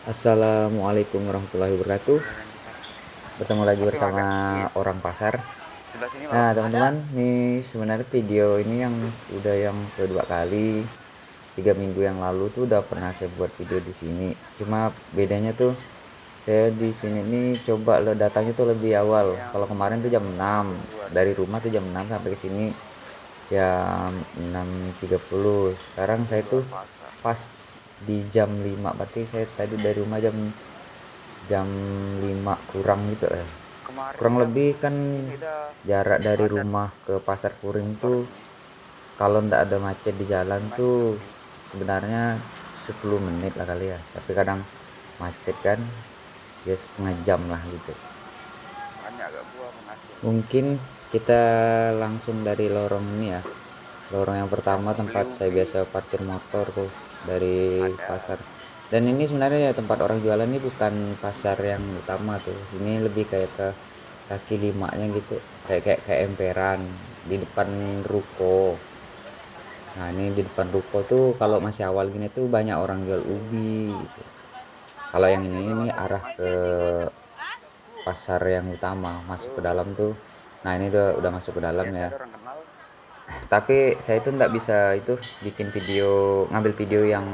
Assalamualaikum warahmatullahi wabarakatuh. Bertemu lagi bersama orang pasar. Nah, teman-teman, nih sebenarnya video ini yang kedua kali. 3 minggu yang lalu tuh udah pernah saya buat video di sini. Cuma bedanya tuh saya di sini nih coba lo datangnya tuh lebih awal. Kalau kemarin tuh jam 6 dari rumah tuh jam 6 sampai ke sini jam 6.30. Sekarang saya tuh pas di jam 5, berarti saya tadi dari rumah jam jam 5 kurang gitu ya. Kurang lebih kan jarak dari rumah ke pasar Kuring tuh kalau ndak ada macet di jalan tuh sebenarnya 10 menit lah kali ya, tapi kadang macet kan ya setengah jam lah gitu. Mungkin kita langsung dari lorong ini ya, lorong yang pertama tempat saya biasa parkir motor tuh dari pasar. Dan ini sebenarnya ya tempat orang jualan ini bukan pasar yang utama tuh, ini lebih kayak ke kaki limanya gitu, kayak emperan di depan ruko. Nah ini di depan ruko tuh kalau masih awal gini tuh banyak orang jual ubi gitu. Kalau yang ini arah ke pasar yang utama, masuk ke dalam tuh. Nah ini udah masuk ke dalam ya, tapi saya itu nggak bisa itu bikin video, ngambil video yang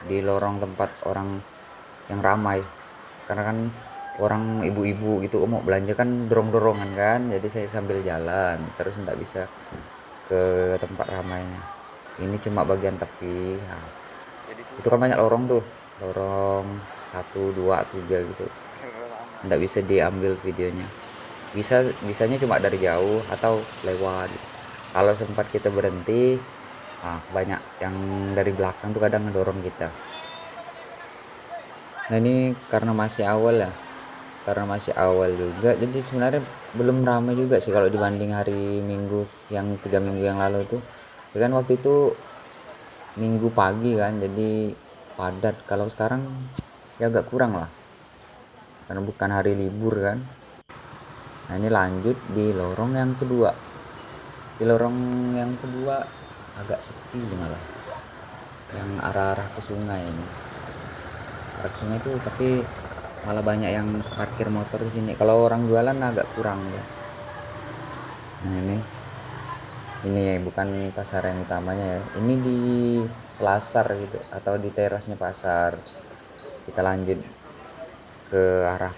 di lorong tempat orang yang ramai, karena kan orang ibu-ibu gitu mau belanja kan dorong-dorongan kan, jadi saya sambil jalan terus nggak bisa ke tempat ramainya. Ini cuma bagian tepi. Nah, itu kan banyak lorong tuh, lorong 1, 2, 3 gitu, nggak bisa diambil videonya. Bisanya cuma dari jauh atau lewat. Kalau sempat kita berhenti, banyak yang dari belakang tuh kadang ngedorong kita. Nah ini karena masih awal juga, jadi sebenarnya belum ramai juga sih kalau dibanding hari Minggu yang 3 minggu yang lalu tuh. Jadi kan waktu itu Minggu pagi kan, jadi padat. Kalau sekarang ya agak kurang lah, karena bukan hari libur kan. Nah ini lanjut di lorong yang kedua. Di lorong yang kedua agak sepi malah, yang arah-arah ke sungai ini. Arah ke sungai itu tapi malah banyak yang parkir motor di sini. Kalau orang jualan agak kurang ya. Nah ini bukan pasar yang utamanya ya. Ini di selasar gitu atau di terasnya pasar. Kita lanjut ke arah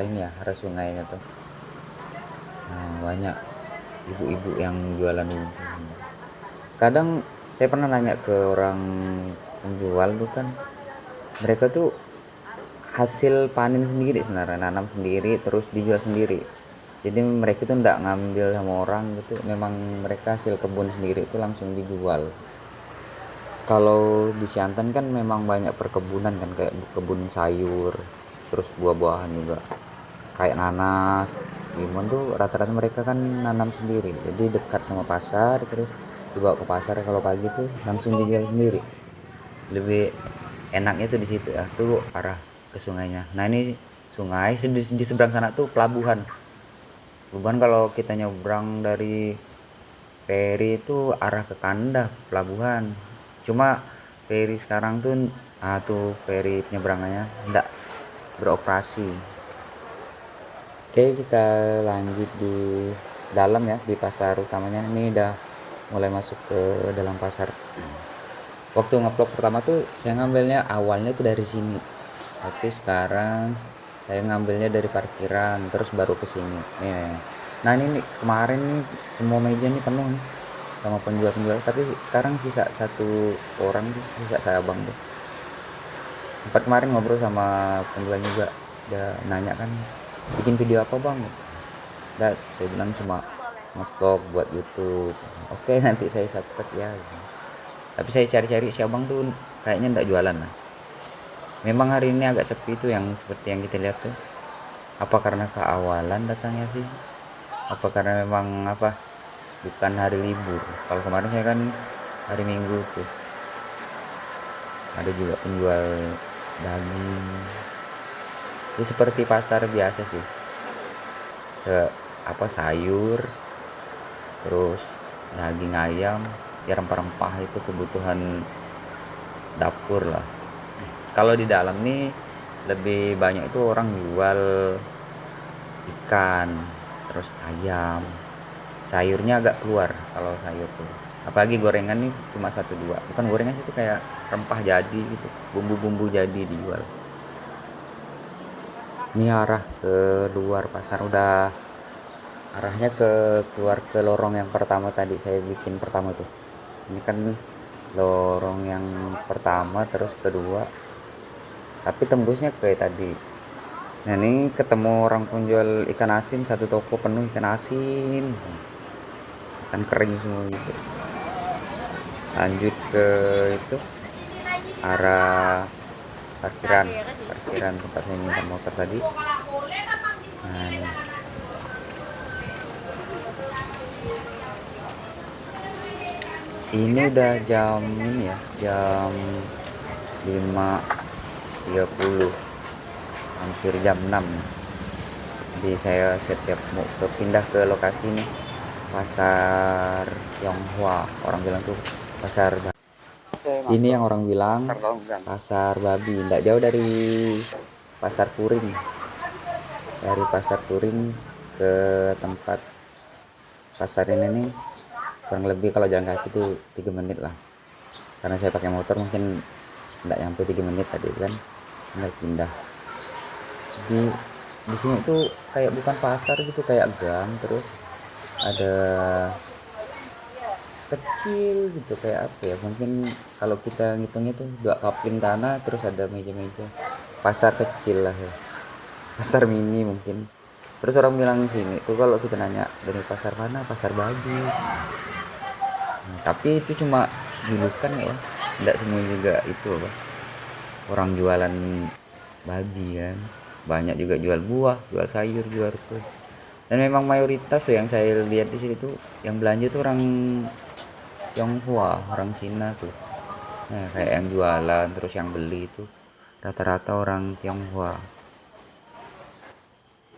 ini ya, arah sungainya tuh. Nah, banyak ibu-ibu yang jualan ini. Kadang saya pernah nanya ke orang penjual tuh kan, mereka tuh hasil panen sendiri sebenarnya, nanam sendiri terus dijual sendiri. Jadi mereka tuh enggak ngambil sama orang gitu, memang mereka hasil kebun sendiri itu langsung dijual. Kalau di Siantan kan memang banyak perkebunan kan, kayak kebun sayur, terus buah-buahan juga, kayak nanas, limon tuh rata-rata mereka kan nanam sendiri. Jadi dekat sama pasar, terus dibawa ke pasar kalau pagi tuh langsung dijual sendiri. Lebih enaknya tuh di situ ya, tuh arah ke sungainya. Nah ini sungai, di seberang sana tuh pelabuhan. Pelabuhan kalau kita nyebrang dari feri itu arah ke Kandah pelabuhan. Cuma feri sekarang tuh feri penyeberangannya enggak beroperasi. Oke, kita lanjut di dalam ya, di pasar utamanya. Ini udah mulai masuk ke dalam pasar. Waktu ngevlog pertama tuh saya ngambilnya awalnya tuh dari sini, tapi sekarang saya ngambilnya dari parkiran terus baru ke sini nih. Nah ini nih, kemarin nih semua meja nih penuh nih sama penjual-penjual, tapi sekarang sisa satu orang tuh, sisa saya abang tuh. Sempat kemarin ngobrol sama penjual juga, udah nanya kan bikin video apa bang. Udah saya bilang cuma ngevlog buat YouTube. Oke nanti saya subscribe ya. Tapi saya cari-cari si abang tuh kayaknya nggak jualan lah. Memang hari ini agak sepi tuh, yang seperti yang kita lihat tuh. Apa karena keawalan datangnya sih? Apa karena memang bukan hari libur? Kalau kemarin saya kan hari Minggu tuh. Ada juga penjual daging. Itu seperti pasar biasa sih. Sayur, terus daging ayam, ya rempah-rempah itu kebutuhan dapur lah. Kalau di dalam nih lebih banyak itu orang jual ikan, terus ayam, sayurnya agak keluar. Kalau sayur tuh apalagi gorengan nih cuma satu dua, bukan gorengan itu kayak rempah jadi gitu, bumbu-bumbu jadi dijual. Ini arah ke luar pasar, udah arahnya ke keluar ke lorong yang pertama tadi saya bikin pertama tuh. Ini kan lorong yang pertama terus kedua, tapi tembusnya kayak tadi. Nah ini ketemu orang penjual ikan asin, satu toko penuh ikan asin, ikan kering semua gitu. Lanjut ke itu arah parkiran, parkiran tempat saya nyimpan motor tadi. Nah, ini udah jam ini ya, jam 5.30, hampir jam 6. Jadi saya siap-siap mau pindah ke lokasi nih, pasar Tionghoa, orang bilang tuh pasar. Ini yang orang bilang pasar babi, tidak jauh dari pasar Kuring. Dari pasar Kuring ke tempat pasar ini nih kurang lebih kalau jalan kaki tuh 3 menit lah, karena saya pakai motor mungkin tidak nyampe 3 menit tadi kan, tinggal pindah. Jadi di sini tuh kayak bukan pasar gitu, kayak gang, terus ada kecil gitu, kayak apa ya, mungkin kalau kita ngitungnya tuh 2 kapling tanah, terus ada meja-meja, pasar kecil lah ya, pasar mini mungkin. Terus orang bilang sini tuh kalau kita nanya dari pasar mana, pasar babi. Nah, tapi itu cuma julukan ya, tidak semua juga itu apa orang jualan babi kan. Banyak juga jual buah, jual sayur, jual kue. Dan memang mayoritas tuh yang saya lihat di sini tuh yang belanja tuh orang Tionghoa, orang Cina tuh. Nah, kayak yang jualan terus yang beli itu rata-rata orang Tionghoa.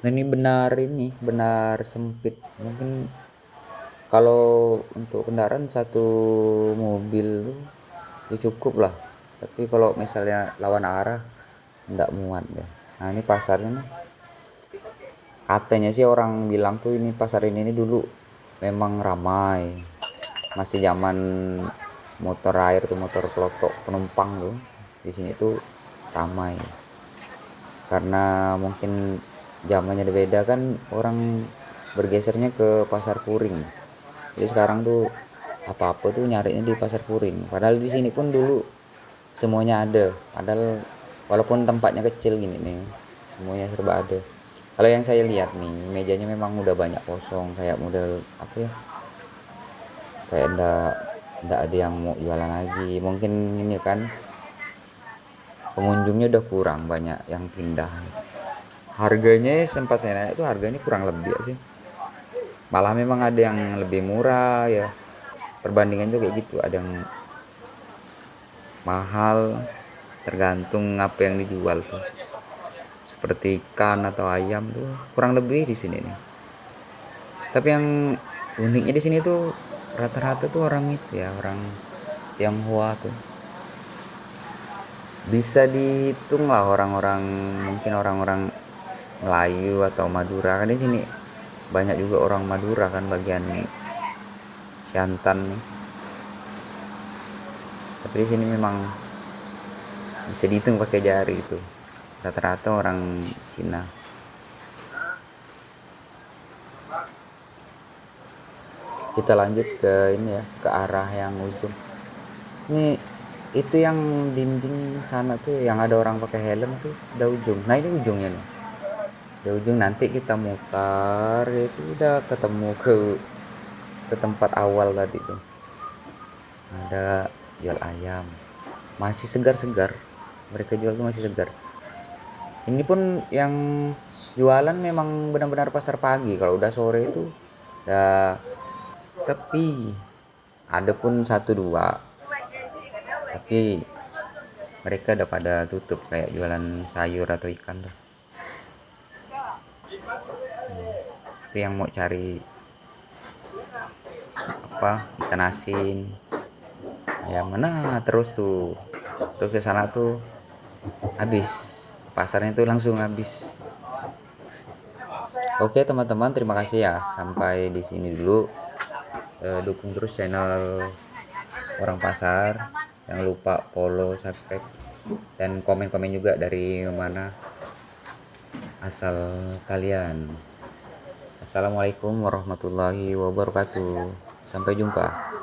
Nah, ini benar sempit. Mungkin kalau untuk kendaraan satu mobil tuh ya cukup lah. Tapi kalau misalnya lawan arah nggak muat ya. Nah, ini pasarnya nih. Katanya sih orang bilang tuh ini pasar ini dulu memang ramai. Masih zaman motor air tuh, motor kelotok penumpang tuh. Di sini tuh ramai. Karena mungkin zamannya beda kan, orang bergesernya ke pasar Kuring. Jadi sekarang tuh apa-apa tuh nyarinya di pasar Kuring. Padahal di sini pun dulu semuanya ada. Padahal walaupun tempatnya kecil gini nih, semuanya serba ada. Kalau yang saya lihat nih, mejanya memang udah banyak kosong, kayak model apa ya? Kayak ndak ada yang mau jualan lagi. Mungkin ini kan pengunjungnya udah kurang, banyak yang pindah. Harganya sempat saya nanya itu harganya kurang lebih sih. Malah memang ada yang lebih murah ya. Perbandingan juga kayak gitu, ada yang mahal tergantung apa yang dijual tuh. Seperti ikan atau ayam tuh kurang lebih di sini nih. Tapi yang uniknya di sini tuh rata-rata tuh orang itu ya, orang Tionghoa tuh. Bisa dihitung lah orang-orang, mungkin orang-orang Melayu atau Madura kan di sini banyak juga orang Madura kan, bagian Siantan nih. Tapi di sini memang bisa dihitung pakai jari itu. Rata-rata orang Cina. Kita lanjut ke ini ya, ke arah yang ujung. Ini itu yang dinding sana tuh yang ada orang pakai helm tuh, udah ujung. Nah, ini ujungnya nih. Udah ujung, nanti kita mutar itu udah ketemu ke tempat awal tadi tuh. Ada jual ayam. Masih segar-segar. Mereka jual tuh masih segar. Ini pun yang jualan memang benar-benar pasar pagi. Kalau udah sore itu udah sepi. Ada pun satu dua, tapi mereka udah pada tutup, kayak jualan sayur atau ikan tuh. Itu yang mau cari apa, ikan asin ya mana terus tuh terus ke sana tuh habis, pasarnya tuh langsung habis. Oke teman-teman, terima kasih ya, sampai di sini dulu. Dukung terus channel orang pasar, jangan lupa follow, subscribe, dan komen-komen juga dari mana asal kalian. Assalamualaikum warahmatullahi wabarakatuh, sampai jumpa.